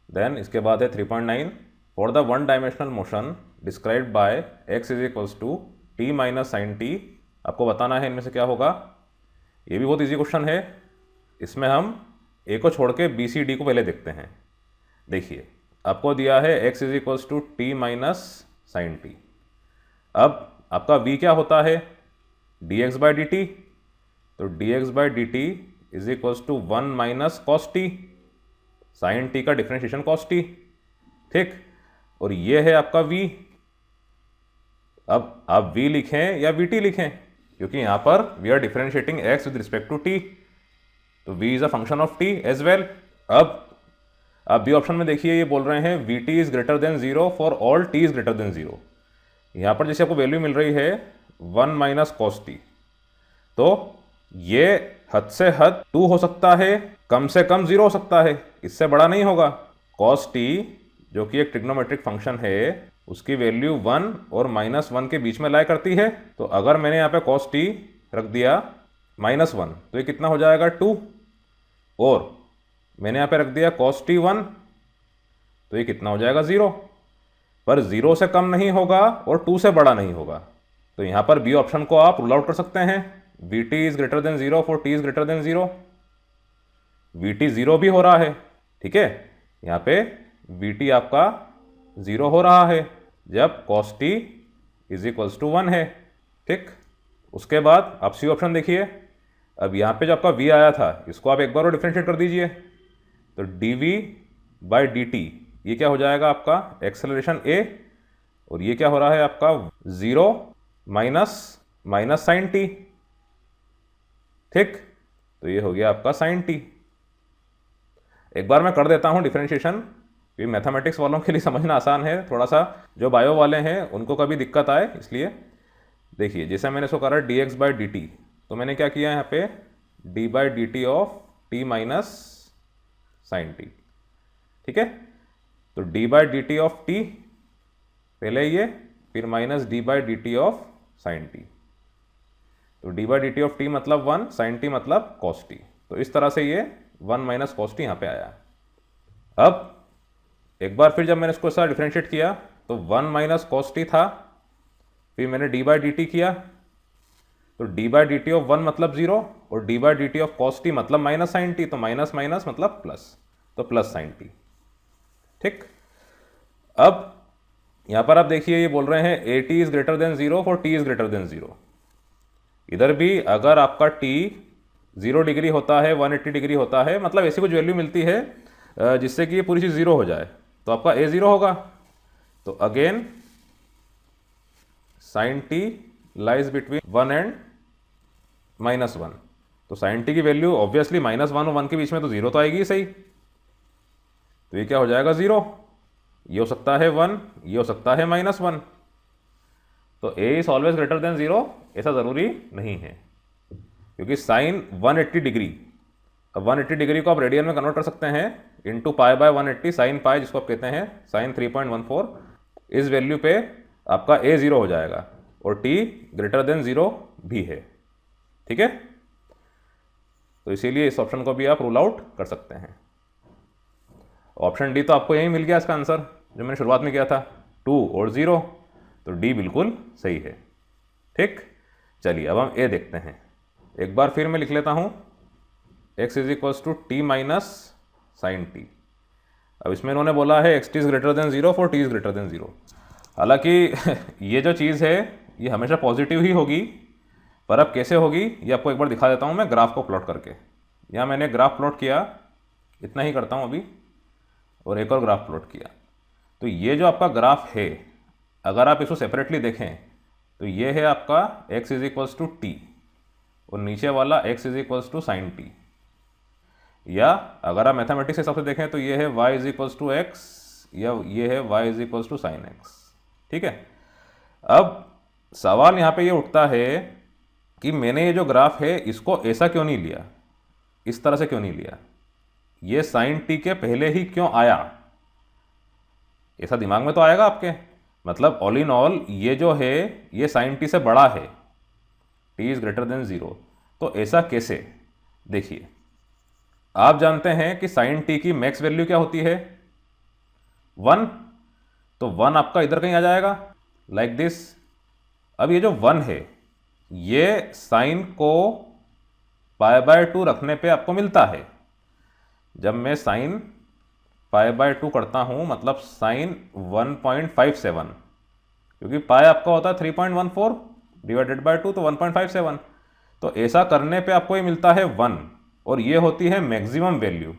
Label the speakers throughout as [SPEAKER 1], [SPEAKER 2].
[SPEAKER 1] Then इसके बाद है 3.9, for the one dimensional motion described by x is equals to t minus sine t. आपको बताना है इनमें से क्या होगा। ये भी बहुत इजी क्वेश्चन है। इसमें हम ए को छोड़ के बी सी डी को पहले देखते हैं। देखिए आपको दिया है x is equals to t minus sine t. अब आपका v क्या होता है, dx बाई डी टी। तो dx by d t is equals to 1 minus cos t, sine t का डिफ्रेंशिएशन कॉस टी, ठीक। और ये है आपका v। अब आप v लिखें या vt लिखें, क्योंकि यहां पर we are differentiating x with respect to t, तो v is a function of t as well. अब आप बी ऑप्शन में देखिए, ये बोल रहे हैं vt is greater than 0 for all t is greater than 0। यहां पर जैसे आपको वैल्यू मिल रही है 1 माइनस कॉस टी, तो ये हद से हद 2 हो सकता है, कम से कम 0 हो सकता है, इससे बड़ा नहीं होगा। कॉस टी जो कि एक ट्रिग्नोमेट्रिक फंक्शन है, उसकी वैल्यू 1 और -1 के बीच में लाई करती है। तो अगर मैंने यहाँ पे कॉस टी रख दिया -1, तो ये कितना हो जाएगा 2, और मैंने यहाँ पे रख दिया कॉस टी 1, तो ये कितना हो जाएगा 0। पर 0 से कम नहीं होगा और 2 से बड़ा नहीं होगा, तो यहाँ पर बी ऑप्शन को आप रूल आउट कर सकते हैं। vt is greater than 0 for t is greater than 0। vt 0 भी हो रहा है, ठीक है। यहाँ पे vt आपका 0 हो रहा है जब cos t is equals to 1 है, ठीक। उसके बाद आप सी ऑप्शन देखिए। अब यहाँ पे जो आपका v आया था, इसको आप एक बार और डिफ्रेंशिएट कर दीजिए। तो dv बाई डी टी, ये क्या हो जाएगा आपका एक्सेलरेशन a, और ये क्या हो रहा है आपका 0 माइनस साइन टी, ठीक। तो ये हो गया आपका साइन टी। एक बार मैं कर देता हूं डिफरेंशिएशन, ये मैथमेटिक्स वालों के लिए समझना आसान है, थोड़ा सा जो बायो वाले हैं उनको कभी दिक्कत आए इसलिए। देखिए जैसे मैंने इसको करा dx बाई डी टी, तो मैंने क्या किया यहाँ पे d by d t of t minus sine t, ठीक है। तो d by d t of t पहले ये, फिर minus d by d t of sine t. तो d by d t of t मतलब 1, साइन t मतलब cos t। तो इस तरह से ये 1 माइनस कॉस टी यहाँ पे आया। अब एक बार फिर जब मैंने इसको ऐसा डिफ्रेंशिएट किया, तो 1 माइनस कॉस टी था, फिर मैंने d बाई डी टी किया, तो d by d t of 1 मतलब 0, और d by d t of cos T मतलब माइनस साइन टी, तो माइनस माइनस मतलब प्लस, तो प्लस साइन टी, ठीक। अब यहां पर आप देखिए, ये बोल रहे हैं ए t is greater than 0 for T is greater than 0। इधर भी अगर आपका t 0 डिग्री होता है, 180 डिग्री होता है, मतलब ऐसी कुछ वैल्यू मिलती है जिससे कि ये पूरी चीज़ 0 हो जाए, तो आपका a 0 होगा। तो again sine t lies between 1 and -1, तो साइन t की वैल्यू ऑब्वियसली -1 और 1 के बीच में तो 0 तो आएगी ही सही। तो ये क्या हो जाएगा 0, ये हो सकता है 1, ये हो सकता है -1। तो a is always greater than 0 ऐसा ज़रूरी नहीं है, क्योंकि साइन 180 डिग्री, अब 180 डिग्री को आप रेडियन में कन्वर्ट कर सकते हैं into pi by 180, sine pi जिसको आप कहते हैं साइन 3.14, इस वैल्यू पे आपका a 0 हो जाएगा और t ग्रेटर देन 0 भी है, ठीक है। तो इसीलिए इस ऑप्शन को भी आप रूल आउट कर सकते हैं। ऑप्शन डी तो आपको यही मिल गया इसका आंसर जो मैंने शुरुआत में किया था, 2 और 0, तो डी बिल्कुल सही है, ठीक। चलिए अब हम ए देखते हैं। एक बार फिर मैं लिख लेता हूं x is equals to t minus sine t. अब इसमें इन्होंने बोला है x t is greater than 0 for t is greater than 0। हालांकि ये जो चीज़ है ये हमेशा पॉजिटिव ही होगी, पर अब कैसे होगी ये आपको एक बार दिखा देता हूं मैं ग्राफ को प्लॉट करके। यहाँ मैंने ग्राफ प्लॉट किया, इतना ही करता हूँ अभी, और एक और ग्राफ प्लॉट किया। तो ये जो आपका ग्राफ है, अगर आप इसको सेपरेटली देखें तो ये है आपका x is equals to t, और नीचे वाला x is equals to sine t. या अगर आप मैथमेटिक्स के हिसाब से देखें तो ये है y is equals to x, या ये है y is equals to sine x, ठीक है। अब सवाल यहाँ पे ये उठता है कि मैंने ये जो ग्राफ है इसको ऐसा क्यों नहीं लिया, इस तरह से क्यों नहीं लिया, ये साइन टी के पहले ही क्यों आया, ऐसा दिमाग में तो आएगा आपके। मतलब ऑल इन ऑल ये जो है ये साइन टी से बड़ा है, टी इज ग्रेटर देन 0, तो ऐसा कैसे। देखिए आप जानते हैं कि साइन टी की मैक्स वैल्यू क्या होती है, 1, तो 1 आपका इधर कहीं आ जाएगा लाइक दिस। अब ये जो 1 है ये साइन को π/2 रखने पे आपको मिलता है। जब मैं साइन π/2 करता हूँ मतलब साइन 1.57, क्योंकि पाई आपका होता है 3.14 डिवाइडेड बाय 2, तो 1.57। तो ऐसा करने पे आपको ये मिलता है 1, और ये होती है मैक्सिमम वैल्यू,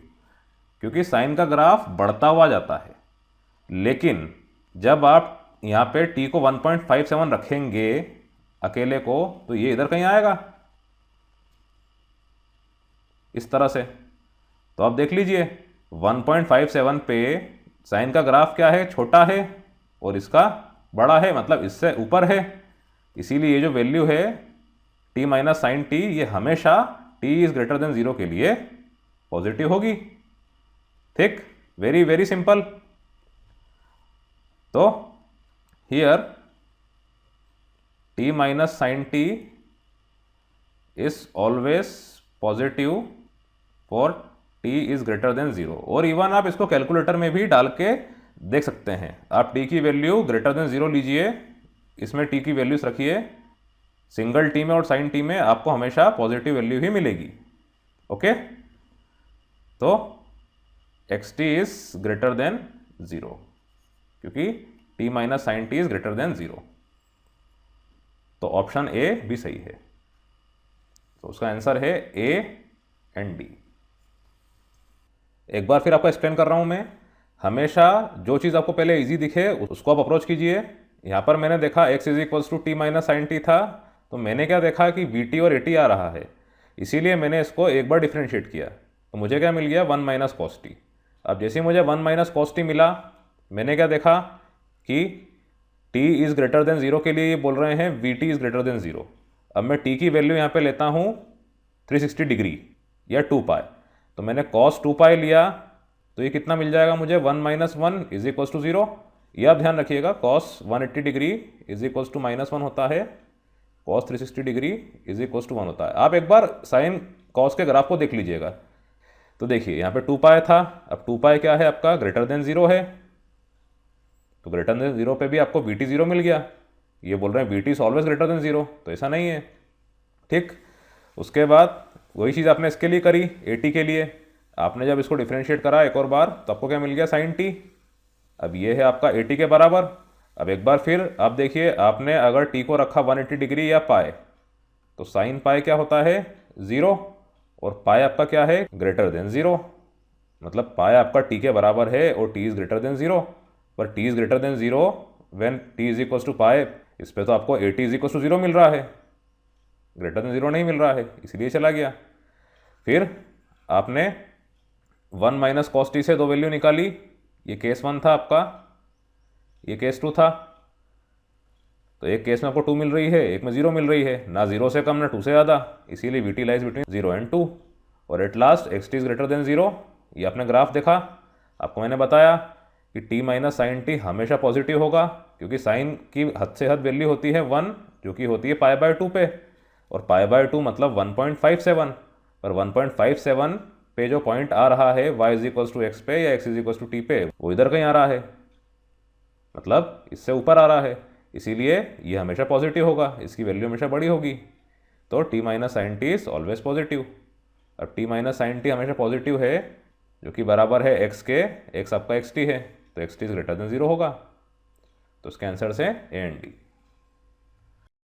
[SPEAKER 1] क्योंकि साइन का ग्राफ बढ़ता हुआ जाता है। लेकिन जब आप यहाँ पे t को 1.57 रखेंगे अकेले को, तो ये इधर कहीं आएगा इस तरह से। तो आप देख लीजिए 1.57 पे साइन का ग्राफ क्या है, छोटा है, और इसका बड़ा है, मतलब इससे ऊपर है। इसीलिए ये जो वैल्यू है t माइनस साइन t, ये हमेशा t इज ग्रेटर देन 0 के लिए पॉजिटिव होगी। ठीक, वेरी वेरी सिंपल। तो here t minus sign t is always positive for t is greater than 0। और इवन आप इसको कैलकुलेटर में भी डाल के देख सकते हैं। आप t की वैल्यू ग्रेटर देन 0 लीजिए, इसमें t की वैल्यूज रखिए, सिंगल t में और साइन t में आपको हमेशा पॉजिटिव वैल्यू ही मिलेगी। ओके, तो xt इज ग्रेटर देन 0, क्योंकि t minus sign t is greater than 0। तो ऑप्शन ए भी सही है। तो उसका आंसर है ए एंड डी। एक बार फिर आपको एक्सप्लेन कर रहा हूं मैं। हमेशा जो चीज़ आपको पहले इजी दिखे उसको आप अप्रोच कीजिए। यहाँ पर मैंने देखा x is equals to t minus sine t था, तो मैंने क्या देखा कि वी टी और ए टी आ रहा है, इसीलिए मैंने इसको एक बार डिफ्रेंशिएट किया, तो मुझे क्या मिल गया 1 माइनस कॉस टी। अब जैसे मुझे 1 माइनस कॉस टी मिला, मैंने क्या देखा कि t इज़ ग्रेटर देन 0 के लिए ये बोल रहे हैं we T is greater than 0। अब मैं t की वैल्यू यहाँ पे लेता हूँ 360 डिग्री या 2 पाई, तो मैंने cos 2 पाई लिया, तो ये कितना मिल जाएगा मुझे 1 माइनस 1 इज इक्वल्स टू 0। ये आप ध्यान रखिएगा cos 180 degree is equals to -1 होता है, cos 360 degree is equals to 1 होता है। आप एक बार साइन cos के ग्राफ को देख लीजिएगा। तो देखिए यहाँ पे 2 पाई था, अब 2 पाई क्या है आपका ग्रेटर देन 0 है, तो ग्रेटर देन 0 पे भी आपको वी टी 0 मिल गया। ये बोल रहे हैं we T is always greater than 0, तो ऐसा नहीं है। ठीक, उसके बाद वही चीज़ आपने इसके लिए करी, ए टी के लिए आपने जब इसको डिफ्रेंशिएट करा एक और बार, तो आपको क्या मिल गया साइन टी। अब ये है आपका ए टी के बराबर। अब एक बार फिर आप देखिए, आपने अगर टी को रखा 180 डिग्री या पाए, तो साइन पाए क्या होता है 0, और पाए आपका क्या है ग्रेटर देन 0, मतलब पाए आपका टी के बराबर है और टी इज ग्रेटर देन 0। पर t is greater than 0 when t is equals to pi, इस पे तो आपको a t is equals to 0 मिल रहा है, ग्रेटर देन 0 नहीं मिल रहा है, इसलिए चला गया। फिर आपने 1 माइनस कॉस टी से दो वैल्यू निकाली, ये केस 1 था आपका, ये केस 2 था। तो एक केस में आपको 2 मिल रही है, एक में 0 मिल रही है, ना 0 से कम ना 2 से ज़्यादा, इसीलिए we T lies between 0 and 2। और at last x T is greater than 0। ये आपने ग्राफ देखा, आपको मैंने बताया कि t माइनस साइन टी हमेशा पॉजिटिव होगा, क्योंकि साइन की हद से हद वैल्यू होती है 1, जो कि होती है π/2 पे, और π/2 मतलब 1.57। पर 1.57 पे जो पॉइंट आ रहा है y is equals to x पे या x is equals to t पे, वो इधर कहीं आ रहा है, मतलब इससे ऊपर आ रहा है, इसीलिए ये हमेशा पॉजिटिव होगा, इसकी वैल्यू हमेशा बड़ी होगी। तो t minus sine t is always positive. अब t माइनस साइन टी हमेशा पॉजिटिव है, जो कि बराबर है x के, x आपका xt है, तो xt इज ग्रेटर देन 0 होगा। तो इसके आंसर से ए एंड डी।